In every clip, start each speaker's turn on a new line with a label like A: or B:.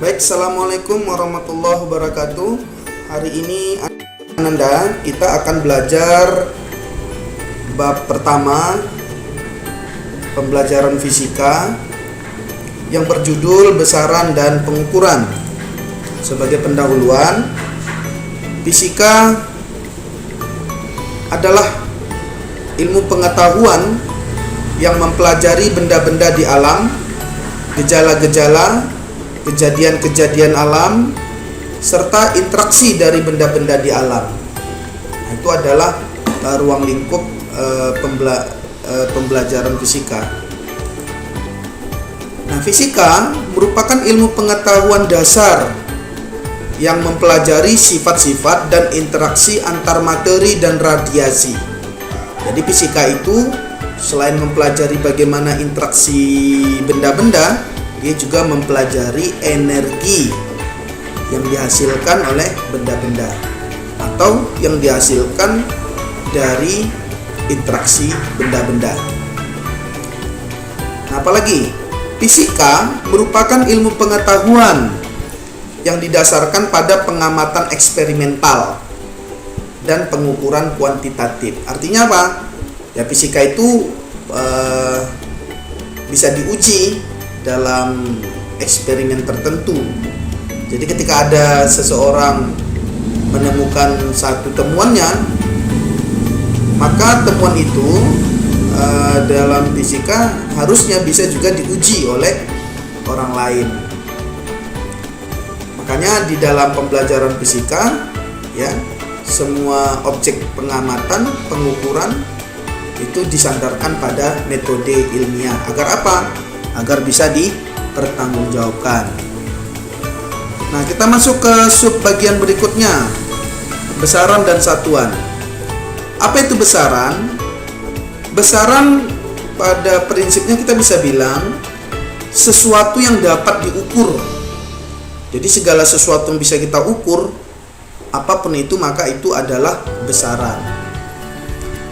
A: Baik, Assalamualaikum warahmatullahi wabarakatuh. Hari ini Ananda, kita akan belajar bab pertama pembelajaran fisika yang berjudul besaran dan pengukuran. Sebagai pendahuluan, fisika adalah ilmu pengetahuan yang mempelajari benda-benda di alam, gejala-gejala, kejadian-kejadian alam, serta interaksi dari benda-benda di alam. Nah, itu adalah ruang lingkup pembelajaran fisika. Nah, fisika merupakan ilmu pengetahuan dasar yang mempelajari sifat-sifat dan interaksi antar materi dan radiasi. Jadi fisika itu selain mempelajari bagaimana interaksi benda-benda, dia juga mempelajari energi yang dihasilkan oleh benda-benda atau yang dihasilkan dari interaksi benda-benda. Nah, apalagi fisika merupakan ilmu pengetahuan yang didasarkan pada pengamatan eksperimental dan pengukuran kuantitatif. Artinya apa? Ya, fisika itu bisa diuji dalam eksperimen tertentu. Jadi ketika ada seseorang menemukan satu temuannya, maka temuan itu dalam fisika harusnya bisa juga diuji oleh orang lain. Makanya di dalam pembelajaran fisika, ya, semua objek pengamatan, pengukuran itu disandarkan pada metode ilmiah. Agar apa? Agar bisa dipertanggungjawabkan. Nah, kita masuk ke sub bagian berikutnya, besaran dan satuan. Apa itu besaran? Besaran pada prinsipnya kita bisa bilang sesuatu yang dapat diukur. Jadi segala sesuatu yang bisa kita ukur, apapun itu, maka itu adalah besaran.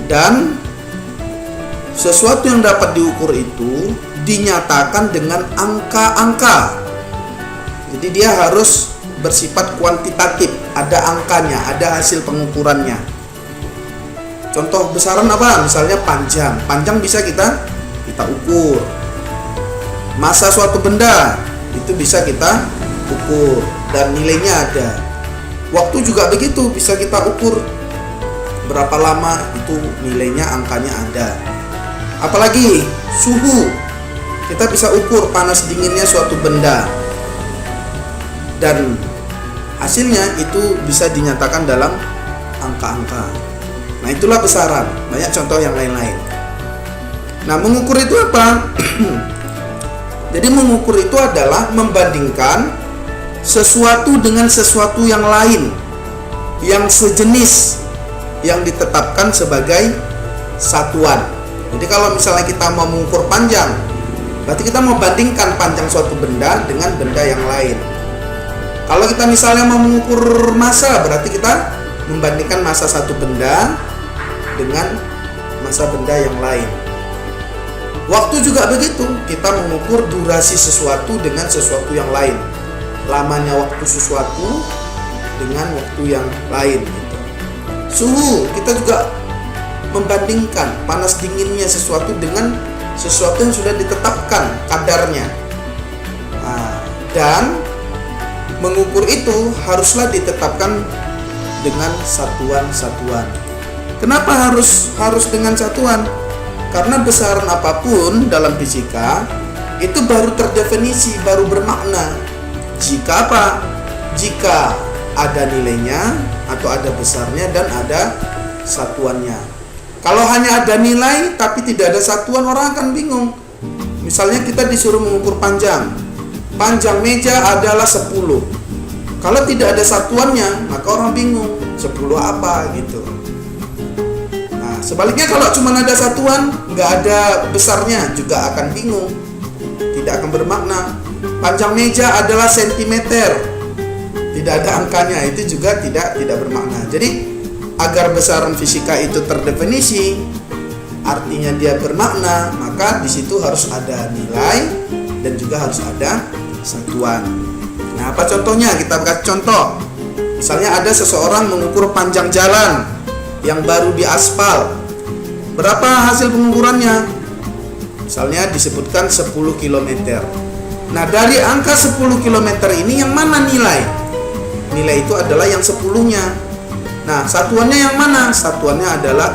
A: Dan sesuatu yang dapat diukur itu dinyatakan dengan angka-angka. Jadi dia harus bersifat kuantitatif, ada angkanya, ada hasil pengukurannya. Contoh besaran apa? Misalnya panjang. Panjang bisa kita ukur. Massa suatu benda itu bisa kita ukur dan nilainya ada. Waktu juga begitu, bisa kita ukur berapa lama, itu nilainya, angkanya ada. Apalagi suhu, kita bisa ukur panas dinginnya suatu benda dan hasilnya itu bisa dinyatakan dalam angka-angka. Nah, itulah besaran. Banyak contoh yang lain-lain. Nah, mengukur itu apa? Jadi mengukur itu adalah membandingkan sesuatu dengan sesuatu yang lain yang sejenis yang ditetapkan sebagai satuan. Jadi kalau misalnya kita mau mengukur panjang, berarti kita mau bandingkan panjang suatu benda dengan benda yang lain. Kalau kita misalnya mau mengukur massa, berarti kita membandingkan massa satu benda dengan massa benda yang lain. Waktu juga begitu, kita mengukur durasi sesuatu dengan sesuatu yang lain. Lamanya waktu sesuatu dengan waktu yang lain. Suhu, kita juga membandingkan panas dinginnya sesuatu dengan sesuatu yang sudah ditetapkan kadarnya. Nah, dan mengukur itu haruslah ditetapkan dengan satuan-satuan. Kenapa harus dengan satuan? Karena besaran apapun dalam fisika itu baru terdefinisi, baru bermakna jika apa? Jika ada nilainya atau ada besarnya dan ada satuannya. Kalau hanya ada nilai tapi tidak ada satuan, orang akan bingung. Misalnya kita disuruh mengukur panjang. Panjang meja adalah 10. Kalau tidak ada satuannya, maka orang bingung 10 apa gitu. Nah, sebaliknya kalau cuma ada satuan, nggak ada besarnya, juga akan bingung. Tidak akan bermakna. Panjang meja adalah sentimeter. Tidak ada angkanya, itu juga tidak bermakna. Jadi agar besaran fisika itu terdefinisi, artinya dia bermakna, maka di situ harus ada nilai dan juga harus ada satuan. Nah, apa contohnya? Kita kasih contoh. Misalnya ada seseorang mengukur panjang jalan yang baru diaspal. Berapa hasil pengukurannya? Misalnya disebutkan 10 km. Nah, dari angka 10 km ini yang mana nilai? Nilai itu adalah yang 10-nya. Nah, satuannya yang mana? Satuannya adalah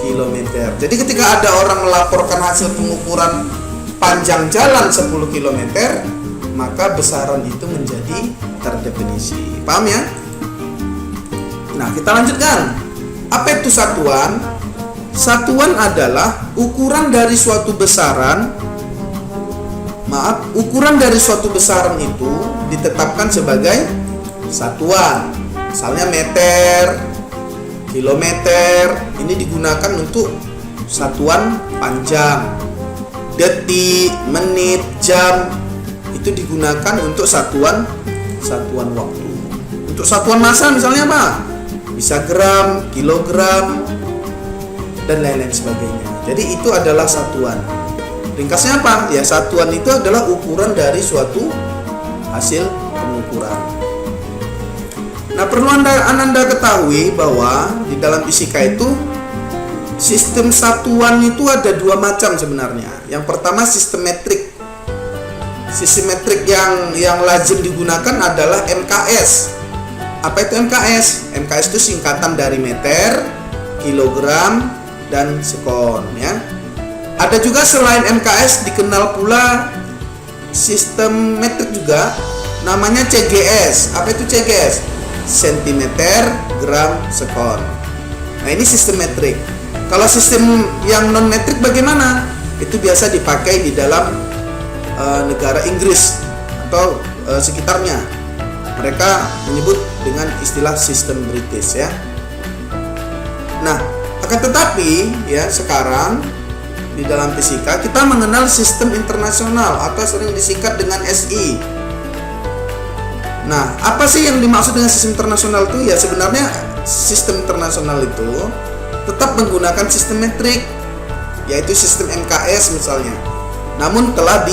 A: kilometer. Jadi ketika ada orang melaporkan hasil pengukuran panjang jalan 10 km, maka besaran itu menjadi terdefinisi. Paham ya? Nah, kita lanjutkan. Apa itu satuan? Satuan adalah ukuran dari suatu besaran. Ukuran dari suatu besaran itu ditetapkan sebagai satuan. Misalnya meter, kilometer, ini digunakan untuk satuan panjang. Detik, menit, jam, itu digunakan untuk satuan waktu. Untuk satuan massa misalnya apa? Bisa gram, kilogram, dan lain-lain sebagainya. Jadi itu adalah satuan. Ringkasnya apa? Ya, satuan itu adalah ukuran dari suatu hasil pengukuran. Nah, perlu Anda ketahui bahwa di dalam fisika itu sistem satuan itu ada dua macam sebenarnya. Yang pertama sistem metrik. Sistem metrik yang lazim digunakan adalah MKS. Apa itu MKS? MKS itu singkatan dari meter, kilogram, dan sekon ya. Ada juga selain MKS dikenal pula sistem metrik juga, namanya CGS. Apa itu CGS? Sentimeter, gram, sekon. Nah, ini sistem metrik. Kalau sistem yang non metrik bagaimana? Itu biasa dipakai di dalam negara Inggris atau sekitarnya. Mereka menyebut dengan istilah sistem British ya. Nah, akan tetapi ya sekarang di dalam fisika kita mengenal sistem internasional atau sering disingkat dengan SI. Nah, apa sih yang dimaksud dengan sistem internasional itu? Ya sebenarnya sistem internasional itu tetap menggunakan sistem metrik, yaitu sistem MKS misalnya. Namun telah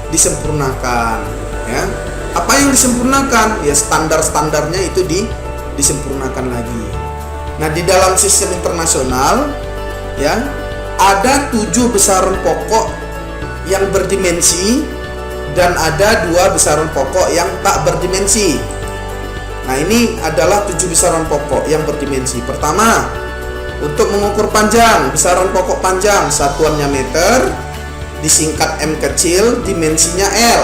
A: disempurnakan ya. Apa yang disempurnakan? Ya standar-standarnya itu disempurnakan lagi. Nah, di dalam sistem internasional ya ada 7 besaran pokok yang berdimensi dan ada 2 besaran pokok yang tak berdimensi. Nah, ini adalah 7 besaran pokok yang berdimensi. Pertama, untuk mengukur panjang, besaran pokok panjang satuannya meter, disingkat M kecil, dimensinya L.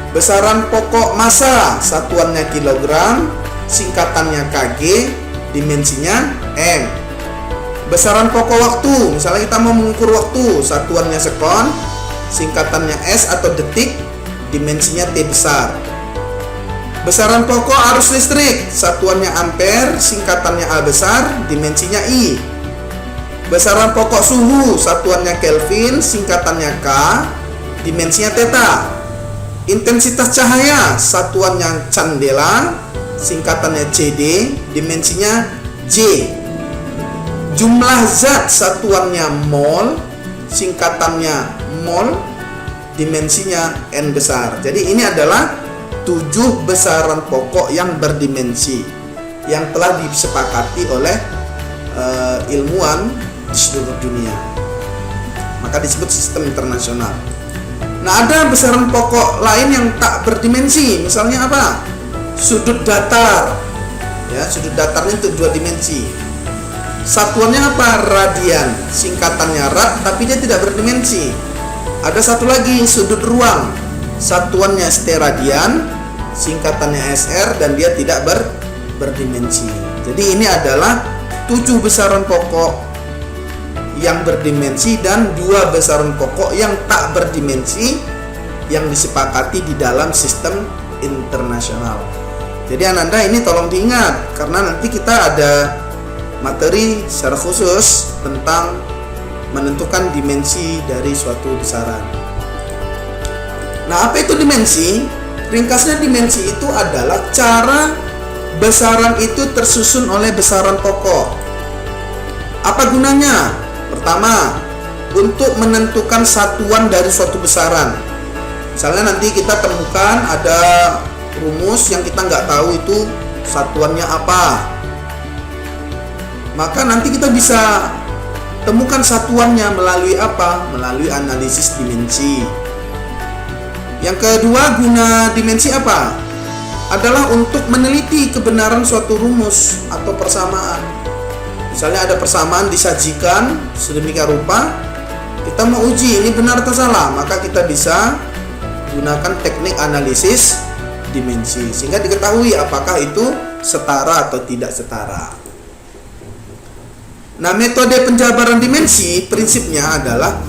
A: Besaran pokok massa satuannya kilogram, singkatannya kg, dimensinya M. Besaran pokok waktu, misalnya kita mau mengukur waktu, satuannya sekon, singkatannya S atau detik, dimensinya T besar. Besaran pokok arus listrik, satuannya ampere, singkatannya A besar, dimensinya I. Besaran pokok suhu, satuannya Kelvin, singkatannya K, dimensinya theta. Intensitas cahaya, satuannya candela, singkatannya CD, dimensinya J. Jumlah zat, satuannya mol, singkatannya mol, dimensinya N besar. Jadi ini adalah 7 besaran pokok yang berdimensi yang telah disepakati oleh ilmuwan di seluruh dunia. Maka disebut sistem internasional. Nah, ada besaran pokok lain yang tak berdimensi. Misalnya apa? Sudut datar. Ya, sudut datarnya untuk 2 dimensi. Satuannya apa? Radian, singkatannya rad, tapi dia tidak berdimensi. Ada satu lagi, sudut ruang, satuannya steradian, singkatannya SR, dan dia tidak berdimensi. Jadi ini adalah 7 besaran pokok yang berdimensi dan 2 besaran pokok yang tak berdimensi yang disepakati di dalam sistem internasional. Jadi Ananda ini tolong diingat, karena nanti kita ada materi secara khusus tentang menentukan dimensi dari suatu besaran. Nah, apa itu dimensi? Ringkasnya dimensi itu adalah cara besaran itu tersusun oleh besaran pokok. Apa gunanya? Pertama, untuk menentukan satuan dari suatu besaran. Misalnya nanti kita temukan ada rumus yang kita nggak tahu itu satuannya apa, maka nanti kita bisa temukan satuannya melalui apa? Melalui analisis dimensi. Yang kedua, guna dimensi apa? Adalah untuk meneliti kebenaran suatu rumus atau persamaan. Misalnya ada persamaan disajikan sedemikian rupa, kita mau uji ini benar atau salah, maka kita bisa gunakan teknik analisis dimensi sehingga diketahui apakah itu setara atau tidak setara. Nah, metode penjabaran dimensi prinsipnya adalah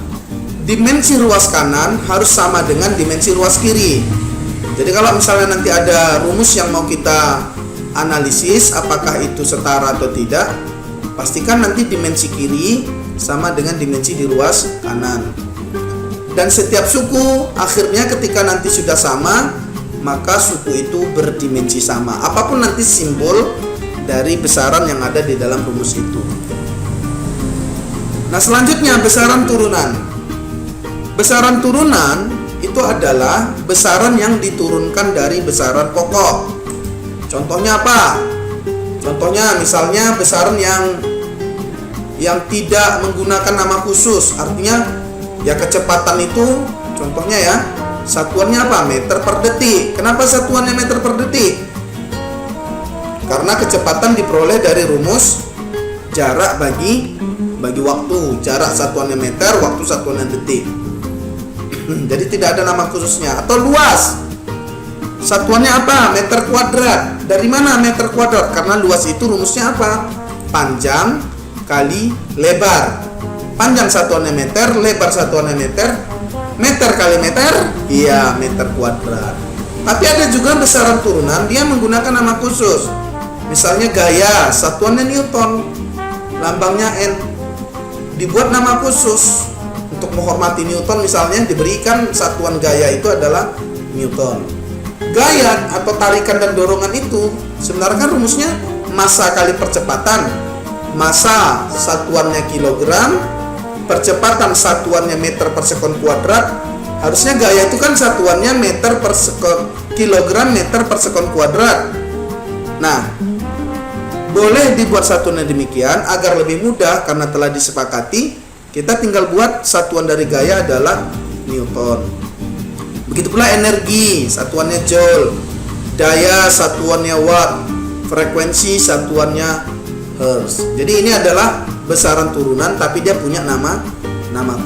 A: dimensi ruas kanan harus sama dengan dimensi ruas kiri. Jadi kalau misalnya nanti ada rumus yang mau kita analisis apakah itu setara atau tidak, pastikan nanti dimensi kiri sama dengan dimensi di ruas kanan. Dan setiap suku akhirnya ketika nanti sudah sama, maka suku itu berdimensi sama, apapun nanti simbol dari besaran yang ada di dalam rumus itu. Nah, selanjutnya besaran turunan. Besaran turunan itu adalah besaran yang diturunkan dari besaran pokok. Contohnya apa? Contohnya misalnya besaran yang tidak menggunakan nama khusus, artinya ya kecepatan itu contohnya ya, satuannya apa? Meter per detik. Kenapa satuannya meter per detik? Karena kecepatan diperoleh dari rumus jarak bagi waktu. Jarak satuannya meter, waktu satuannya detik. Jadi tidak ada nama khususnya. Atau luas, satuannya apa? Meter kuadrat. Dari mana meter kuadrat? Karena luas itu rumusnya apa? Panjang kali lebar. Panjang satuannya meter, lebar satuannya meter. Meter kali meter, iya meter kuadrat. Tapi ada juga besaran turunan, dia menggunakan nama khusus. Misalnya gaya, satuannya Newton, lambangnya N. Dibuat nama khusus untuk menghormati Newton, misalnya diberikan satuan gaya itu adalah Newton. Gaya atau tarikan dan dorongan itu sebenarnya kan rumusnya massa kali percepatan. Massa satuannya kilogram, percepatan satuannya meter per sekon kuadrat. Harusnya gaya itu kan satuannya meter per sekon, kilogram meter per sekon kuadrat. Nah, boleh dibuat satuannya demikian agar lebih mudah karena telah disepakati. Kita tinggal buat satuan dari gaya adalah Newton. Begitu pula energi, satuannya joule. Daya satuannya watt. Frekuensi satuannya hertz. Jadi ini adalah besaran turunan tapi dia punya nama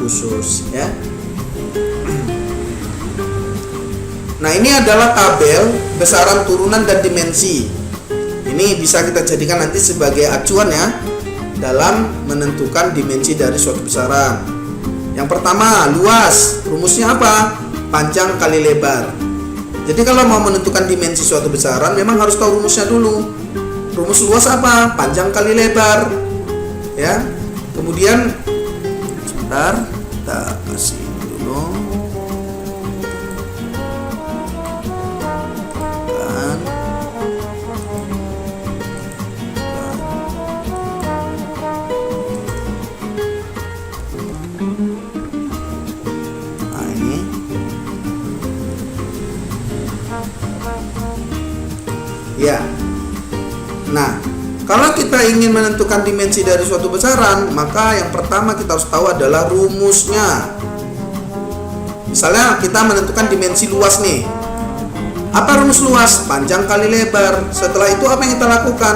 A: khusus ya. Nah, ini adalah tabel besaran turunan dan dimensi. Ini bisa kita jadikan nanti sebagai acuan ya dalam menentukan dimensi dari suatu besaran. Yang pertama, luas. Rumusnya apa? Panjang kali lebar. Jadi kalau mau menentukan dimensi suatu besaran memang harus tahu rumusnya dulu. Rumus luas apa? Panjang kali lebar. Ya. Kemudian sebentar, kita kasih dulu. Ya. Nah, kalau kita ingin menentukan dimensi dari suatu besaran, maka yang pertama kita harus tahu adalah rumusnya. Misalnya kita menentukan dimensi luas nih. Apa rumus luas? Panjang kali lebar. Setelah itu apa yang kita lakukan?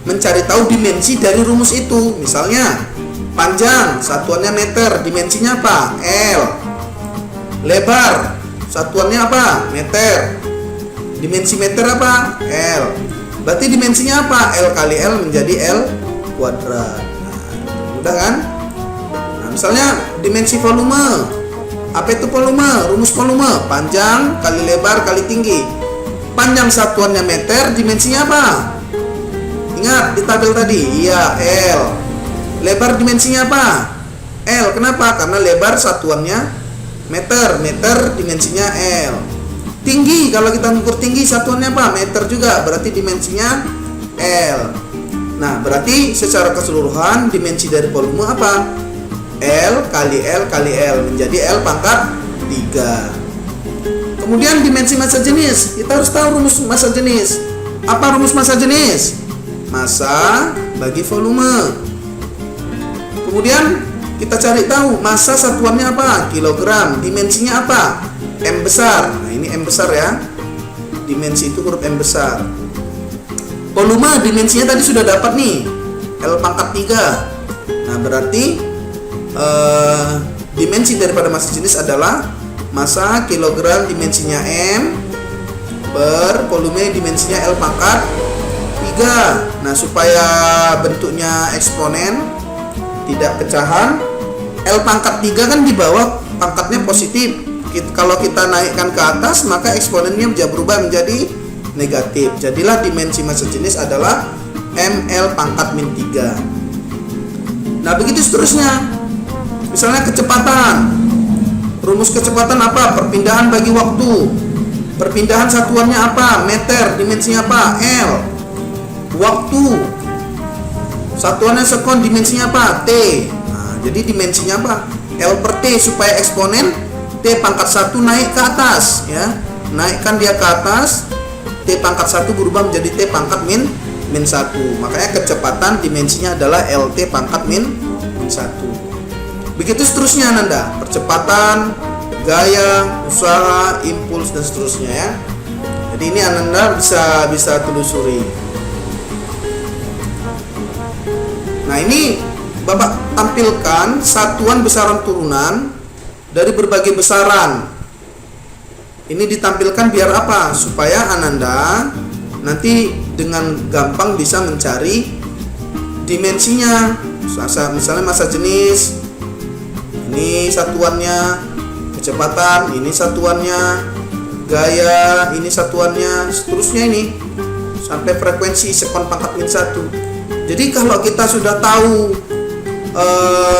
A: Mencari tahu dimensi dari rumus itu. Misalnya, panjang satuannya meter, dimensinya apa? L. Lebar satuannya apa? Meter. Dimensi meter apa? L. Berarti dimensinya apa? L kali L menjadi L kuadrat. Nah, mudah kan? Nah, misalnya dimensi volume. Apa itu volume? Rumus volume panjang kali lebar kali tinggi. Panjang satuannya meter, dimensinya apa? Ingat di tabel tadi, iya L. Lebar dimensinya apa? L. Kenapa? Karena lebar satuannya meter, meter dimensinya L. Tinggi, kalau kita mengukur tinggi satuannya apa? Meter juga, berarti dimensinya L. Nah, berarti secara keseluruhan dimensi dari volume apa? L kali L kali L menjadi L pangkat 3. Kemudian dimensi massa jenis, kita harus tahu rumus massa jenis. Apa rumus massa jenis? Massa bagi volume. Kemudian kita cari tahu massa satuannya apa? Kilogram. Dimensinya apa? M besar. Nah, ini M besar ya. Dimensi itu huruf M besar. Volume dimensinya tadi sudah dapat nih, L pangkat 3. Nah, berarti dimensi daripada massa jenis adalah massa kilogram dimensinya M per volume dimensinya L pangkat 3. Nah, supaya bentuknya eksponen tidak pecahan, L pangkat 3 kan di bawah pangkatnya positif. Kalau kita naikkan ke atas, maka eksponennya bisa berubah menjadi negatif. Jadilah dimensi massa jenis adalah ML pangkat min 3. Nah, begitu seterusnya. Misalnya kecepatan. Rumus kecepatan apa? Perpindahan bagi waktu. Perpindahan satuannya apa? Meter. Dimensinya apa? L. Waktu satuannya sekon, dimensinya apa? T. Nah, jadi dimensinya apa? L per T, supaya eksponen T pangkat 1 naik ke atas ya. Naikkan dia ke atas, T pangkat 1 berubah menjadi T pangkat min 1. Makanya kecepatan dimensinya adalah LT pangkat min 1. Begitu seterusnya Ananda, percepatan, gaya, usaha, impuls dan seterusnya ya. Jadi ini Ananda bisa telusuri. Nah, ini Bapak tampilkan satuan besaran turunan dari berbagai besaran. Ini ditampilkan biar apa? Supaya Ananda nanti dengan gampang bisa mencari dimensinya. Misalnya massa jenis, ini satuannya, kecepatan, ini satuannya, gaya, ini satuannya, seterusnya ini sampai frekuensi sekon pangkat min 1. Jadi kalau kita sudah tahu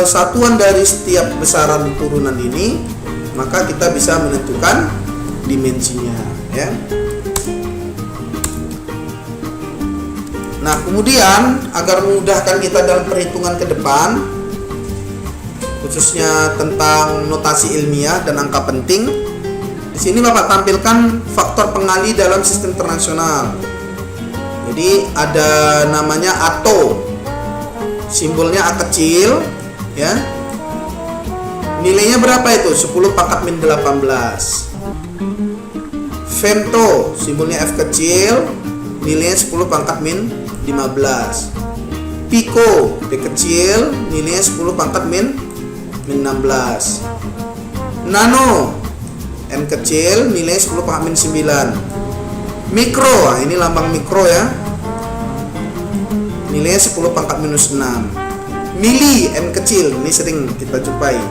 A: satuan dari setiap besaran turunan ini, maka kita bisa menentukan dimensinya ya. Nah, kemudian agar memudahkan kita dalam perhitungan ke depan, khususnya tentang notasi ilmiah dan angka penting, di sini Bapak tampilkan faktor pengali dalam sistem internasional. Jadi ada namanya ATO, simbolnya A kecil ya. Nilainya berapa itu? 10 pangkat min 18. Femto, simbolnya F kecil, nilainya 10 pangkat min 15. Pico, P kecil, nilainya 10 pangkat min 16. Nano, N kecil, nilainya 10 pangkat min 9. Mikro, nah ini lambang mikro ya, nilainya 10 pangkat minus 6. Mili, M kecil, ini sering kita jumpai,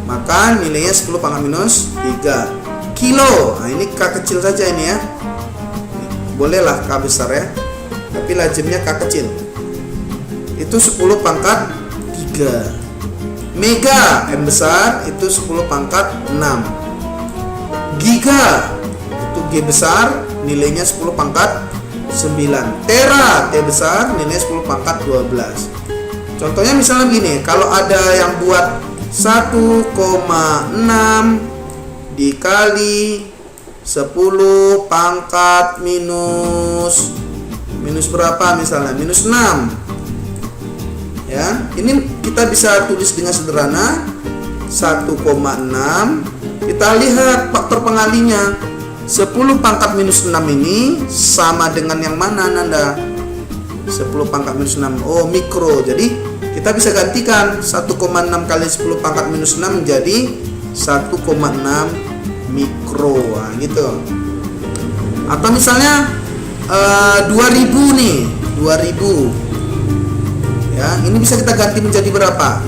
A: maka nilainya 10 pangkat minus 3. Kilo, nah ini K kecil saja ini ya, bolehlah K besar ya, tapi lazimnya K kecil, itu 10 pangkat 3. Mega, M besar, itu 10 pangkat 6. Giga, itu G besar, nilainya 10 pangkat 9. Tera, T besar, nilainya 10 pangkat 12. Contohnya misalnya begini, kalau ada yang buat 1,6 dikali 10 pangkat minus berapa misalnya? Minus 6. Ya, ini kita bisa tulis dengan sederhana 1,6. Kita lihat faktor pengalinya. 10 pangkat minus 6 ini sama dengan yang mana Nanda? 10 pangkat minus 6. Oh, mikro. Jadi kita bisa gantikan 1,6 kali 10 pangkat minus 6 menjadi 1,6 mikro. Nah, gitu. Atau misalnya 2000 nih, 2000. Ya, ini bisa kita ganti menjadi berapa?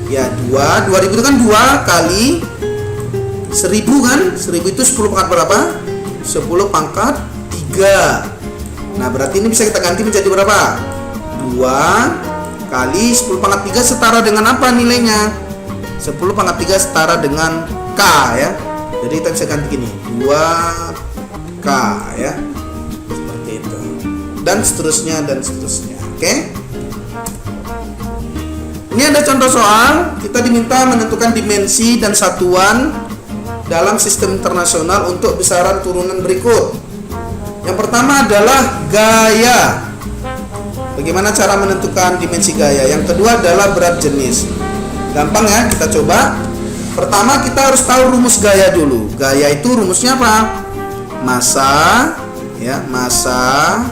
A: Ya, 2000 itu kan 2 kali 1000 kan? 1000 itu 10 pangkat berapa? 10 pangkat 3. Nah, berarti ini bisa kita ganti menjadi berapa? 2 kali 10 pangkat 3 setara dengan apa nilainya? 10 pangkat 3 setara dengan K ya. Jadi kita bisa ganti gini, 2K ya. Seperti itu. Dan seterusnya dan seterusnya. Oke? Ini ada contoh soal, kita diminta menentukan dimensi dan satuan dalam sistem internasional untuk besaran turunan berikut. Yang pertama adalah gaya. Bagaimana cara menentukan dimensi gaya? Yang kedua adalah berat jenis. Gampang ya, kita coba. Pertama kita harus tahu rumus gaya dulu. Gaya itu rumusnya apa? Massa, ya, massa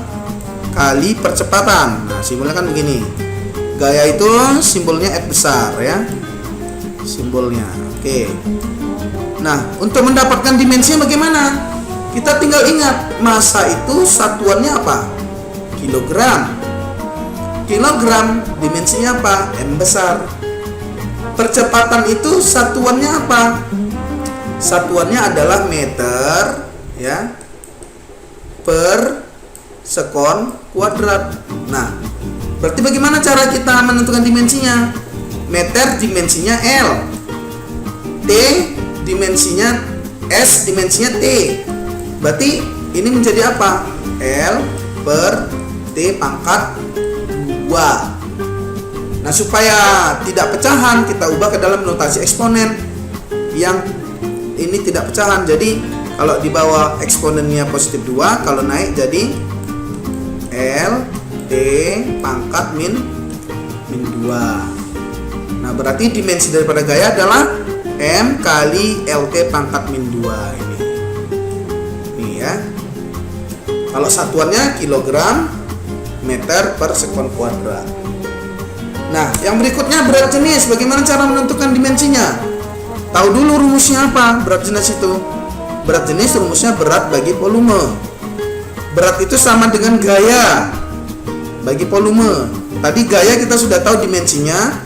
A: kali percepatan. Nah, simbolnya kan begini. Gaya itu simbolnya F besar ya. Simbolnya. Oke. Nah, untuk mendapatkan dimensinya bagaimana? Kita tinggal ingat, massa itu satuannya apa? Kilogram. Kilogram dimensinya apa? M besar. Percepatan itu satuannya apa? Satuannya adalah meter ya per sekon kuadrat. Nah, berarti bagaimana cara kita menentukan dimensinya? Meter dimensinya L, T dimensinya S, dimensinya T. Berarti ini menjadi apa? L per T pangkat 2. Nah, supaya tidak pecahan, kita ubah ke dalam notasi eksponen yang ini tidak pecahan. Jadi kalau di bawah eksponennya positif 2, kalau naik jadi L T pangkat min 2. Nah, berarti dimensi daripada gaya adalah M kali LT pangkat min 2 ini. Nih ya. Kalau satuannya kilogram meter per sekon kuadrat. Nah, yang berikutnya berat jenis. Bagaimana cara menentukan dimensinya? Tahu dulu rumusnya apa? Berat jenis itu. Berat jenis rumusnya berat bagi volume. Berat itu sama dengan gaya bagi volume. Tadi gaya kita sudah tahu dimensinya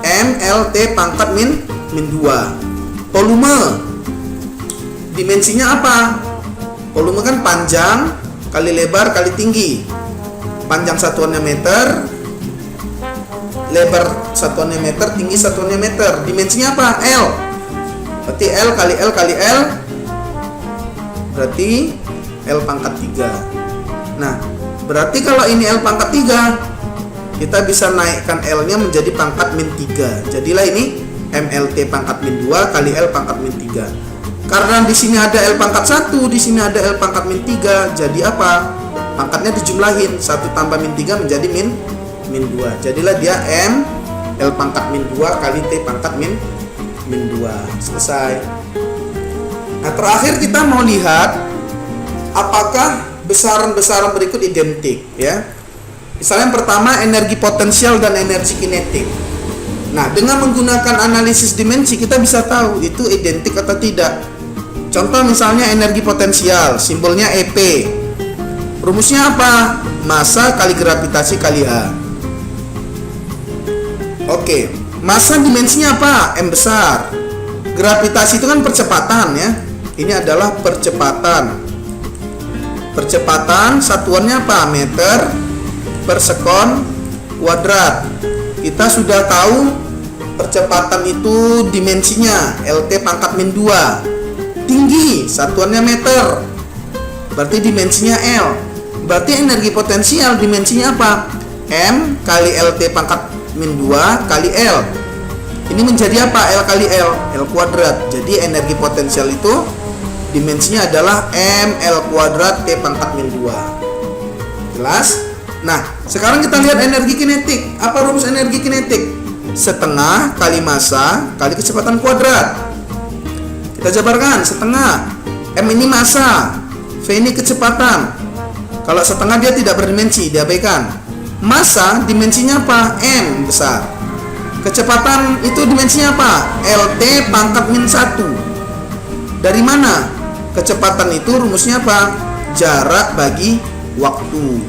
A: M L T pangkat min 2. Volume dimensinya apa? Volume kan panjang kali lebar kali tinggi. Panjang satuannya meter, lebar satuannya meter, tinggi satuannya meter. Dimensinya apa? L. Berarti L kali L kali L, berarti L pangkat 3. Nah, berarti kalau ini L pangkat 3, kita bisa naikkan L-nya menjadi pangkat min 3. Jadilah ini MLT pangkat min 2 kali L pangkat min 3. Karena di sini ada L pangkat 1, di sini ada L pangkat min 3, jadi apa? Pangkatnya dijumlahin, 1 tambah min 3 menjadi min 2. Jadilah dia M L pangkat min 2 kali T pangkat min 2. Selesai. Nah, terakhir kita mau lihat apakah besaran-besaran berikut identik ya. Misalnya yang pertama energi potensial dan energi kinetik. Nah, dengan menggunakan analisis dimensi kita bisa tahu itu identik atau tidak. Contoh misalnya energi potensial, simbolnya EP. Rumusnya apa? Massa kali gravitasi kali H. Oke, massa dimensinya apa? M besar. Gravitasi itu kan percepatan ya. Ini adalah percepatan. Percepatan satuannya apa? Meter per sekon kuadrat. Kita sudah tahu percepatan itu dimensinya LT pangkat min 2. Tinggi satuannya meter, berarti dimensinya L. Berarti energi potensial dimensinya apa? M kali LT pangkat min 2 kali L. Ini menjadi apa? L kali L, L kuadrat. Jadi energi potensial itu dimensinya adalah M L kuadrat T pangkat min 2. Jelas? Nah, sekarang kita lihat energi kinetik. Apa rumus energi kinetik? Setengah kali massa kali kecepatan kuadrat. Kita jabarkan, setengah. M ini massa, V ini kecepatan. Kalau setengah dia tidak berdimensi, diabaikan. Massa dimensinya apa? M besar. Kecepatan itu dimensinya apa? LT pangkat min 1. Dari mana? Kecepatan itu rumusnya apa? Jarak bagi waktu.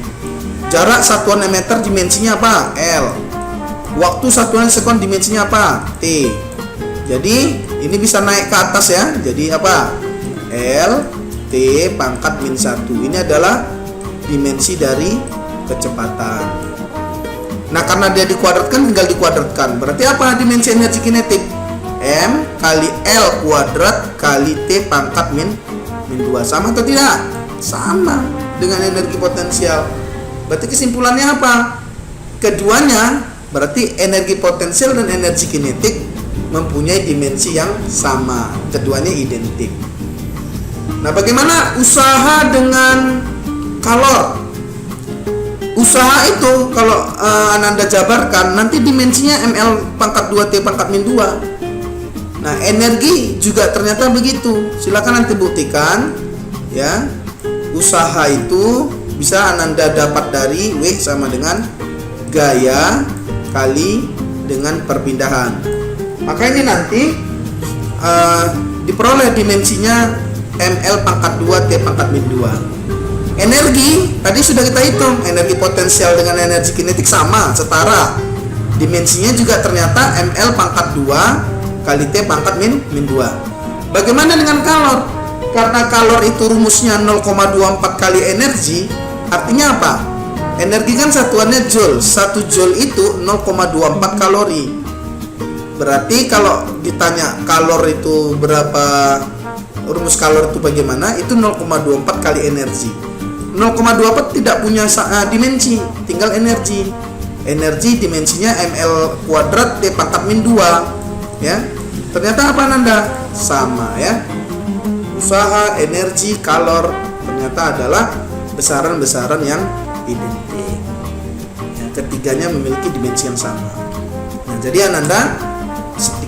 A: Jarak satuannya meter dimensinya apa? L. Waktu satuan sekon dimensinya apa? T. Jadi ini bisa naik ke atas ya. Jadi apa? L T pangkat min 1. Ini adalah dimensi dari kecepatan. Nah, karena dia dikuadratkan tinggal dikuadratkan. Berarti apa dimensi energi kinetik? M kali L kuadrat kali T pangkat min 2. Sama atau tidak? Sama dengan energi potensial. Berarti kesimpulannya apa? Keduanya berarti energi potensial dan energi kinetik mempunyai dimensi yang sama, keduanya identik. Nah, bagaimana usaha dengan kalor? Usaha itu kalau Ananda jabarkan nanti dimensinya ml pangkat 2 T pangkat min 2. Nah, energi juga ternyata begitu. Silakan nanti buktikan ya. Usaha itu bisa Ananda dapat dari W sama dengan gaya kali dengan perpindahan. Maka ini nanti diperoleh dimensinya ml pangkat 2 T pangkat min 2. Energi tadi sudah kita hitung, energi potensial dengan energi kinetik sama, setara. Dimensinya juga ternyata ml pangkat 2 kali T pangkat min 2. Bagaimana dengan kalor? Karena kalor itu rumusnya 0,24 kali energi, artinya apa? Energi kan satuannya joule. 1 joule itu 0,24 kalori. Berarti kalau ditanya kalor itu berapa, rumus kalor itu bagaimana? Itu 0,24 kali energi. 0,24 tidak punya dimensi, tinggal energi. Energi dimensinya ml kuadrat T pangkat min 2 ya. Ternyata apa Nanda? Sama ya. Usaha, energi, kalor ternyata adalah besaran-besaran yang identik. Ya, ketiganya memiliki dimensi yang sama. Nah, jadi Ananda,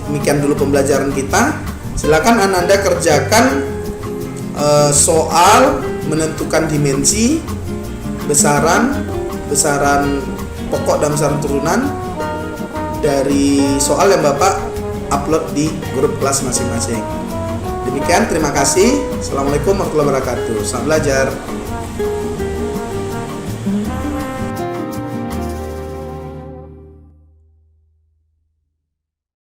A: demikian dulu pembelajaran kita. Silakan Ananda kerjakan soal menentukan dimensi, besaran pokok dan besaran turunan dari soal yang Bapak upload di grup kelas masing-masing. Demikian, terima kasih. Assalamualaikum warahmatullahi wabarakatuh. Selamat belajar.